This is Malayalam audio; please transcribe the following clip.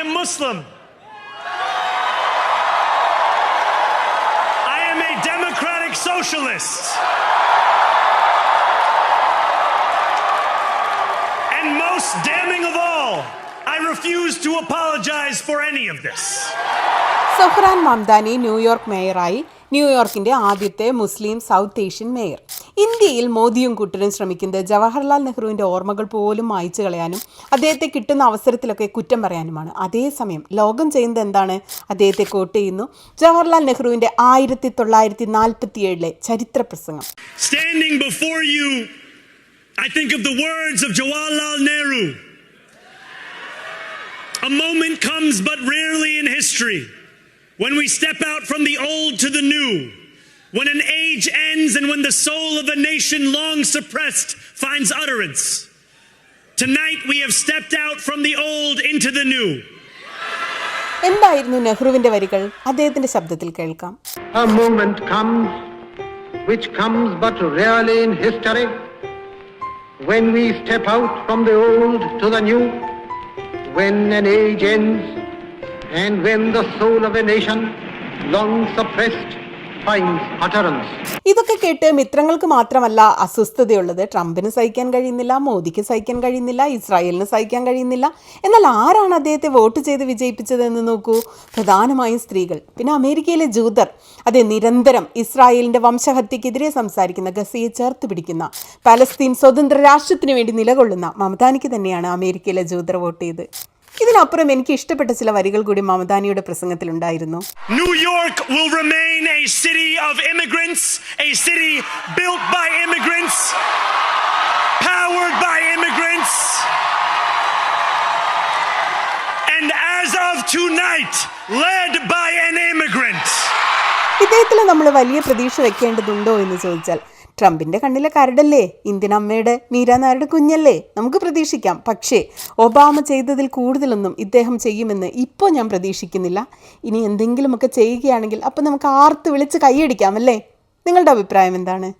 am Muslim. I am a democratic socialist. And most damning of all, I refuse to apologize for any of this. Zohran Mamdani New York മേയറായി. ന്യൂയോർക്കിന്റെ ആദ്യത്തെ മുസ്ലിം സൗത്ത് ഏഷ്യൻ മേയർ. ഇന്ത്യയിൽ മോദിയും കൂട്ടരും ശ്രമിക്കുന്നത് ജവഹർലാൽ നെഹ്റുവിൻ്റെ ഓർമ്മകൾ പോലും മായ്ച്ചു കളയാനും അദ്ദേഹത്തെ കിട്ടുന്ന അവസരത്തിലൊക്കെ കുറ്റം പറയാനുമാണ്. അതേസമയം ലോകം ചെയ്യുന്നത് എന്താണ്? അദ്ദേഹത്തെ കോട്ട് ചെയ്യുന്നു. ജവഹർലാൽ നെഹ്റുവിൻ്റെ 1947 ചരിത്ര പ്രസംഗം. Standing before you, I think of the words of Jawaharlal Nehru. A moment comes but rarely in history when we step out from the old to the new, when an age ends and when the soul of a nation long suppressed finds utterance. Tonight we have stepped out from the old into the new. എന്തായിരുന്നു നെഹ്റുവിന്റെ വരികൾ? അദ്ദേഹത്തിന്റെ ശബ്ദത്തിൽ കേൾക്കാം. A moment comes which comes but rarely in history when we step out from the old to the new, when an age ends and when the soul of a nation long suppressed finds utterance. ഇതൊക്കെ കേട്ട് മിത്രങ്ങൾക്ക് മാത്രമല്ല അസ്വസ്ഥതയുള്ളത്. ട്രംപിന് സഹിക്കാൻ കഴിയുന്നില്ല, മോദിക്ക് സഹിക്കാൻ കഴിയുന്നില്ല, ഇസ്രായേലിന് സഹിക്കാൻ കഴിയുന്നില്ല. എന്നാൽ ആരാണ് അദ്ദേഹത്തെ വോട്ട് ചെയ്ത് വിജയിപ്പിച്ചതെന്ന് നോക്കൂ. പ്രധാനമായും സ്ത്രീകൾ, പിന്നെ അമേരിക്കയിലെ ജൂതർ. അതെ, നിരന്തരം ഇസ്രായേലിന്റെ വംശഹത്യക്കെതിരെ സംസാരിക്കുന്ന, ഗസയെ ചേർത്ത് പിടിക്കുന്ന, പലസ്തീൻ സ്വതന്ത്ര രാഷ്ട്രത്തിന് വേണ്ടി നിലകൊള്ളുന്ന മമദാനിക്ക് തന്നെയാണ് അമേരിക്കയിലെ ജൂതർ വോട്ട് ചെയ്ത്. ഇതിനപ്പുറം എനിക്ക് ഇഷ്ടപ്പെട്ട ചില വരികൾ കൂടി മമദാനിയുടെ പ്രസംഗത്തിലുണ്ടായിരുന്നു. New York will remain a city of immigrants, a city built by immigrants, powered by immigrants, and as of tonight, led by an immigrant. ഇദ്ദേഹത്തിൽ നമ്മൾ വലിയ പ്രതീക്ഷ വെക്കേണ്ടതുണ്ടോ എന്ന് ചോദിച്ചാൽ, ട്രംപിൻ്റെ കണ്ണിലെ കരടല്ലേ, ഇന്ത്യൻ അമ്മയുടെ മീര നായരുടെ കുഞ്ഞല്ലേ, നമുക്ക് പ്രതീക്ഷിക്കാം. പക്ഷേ ഒബാമ ചെയ്തതിൽ കൂടുതലൊന്നും ഇദ്ദേഹം ചെയ്യുമെന്ന് ഇപ്പോൾ ഞാൻ പ്രതീക്ഷിക്കുന്നില്ല. ഇനി എന്തെങ്കിലുമൊക്കെ ചെയ്യുകയാണെങ്കിൽ അപ്പോൾ നമുക്ക് ആർത്ത് വിളിച്ച് കൈയടിക്കാം അല്ലേ? നിങ്ങളുടെ അഭിപ്രായം എന്താണ്?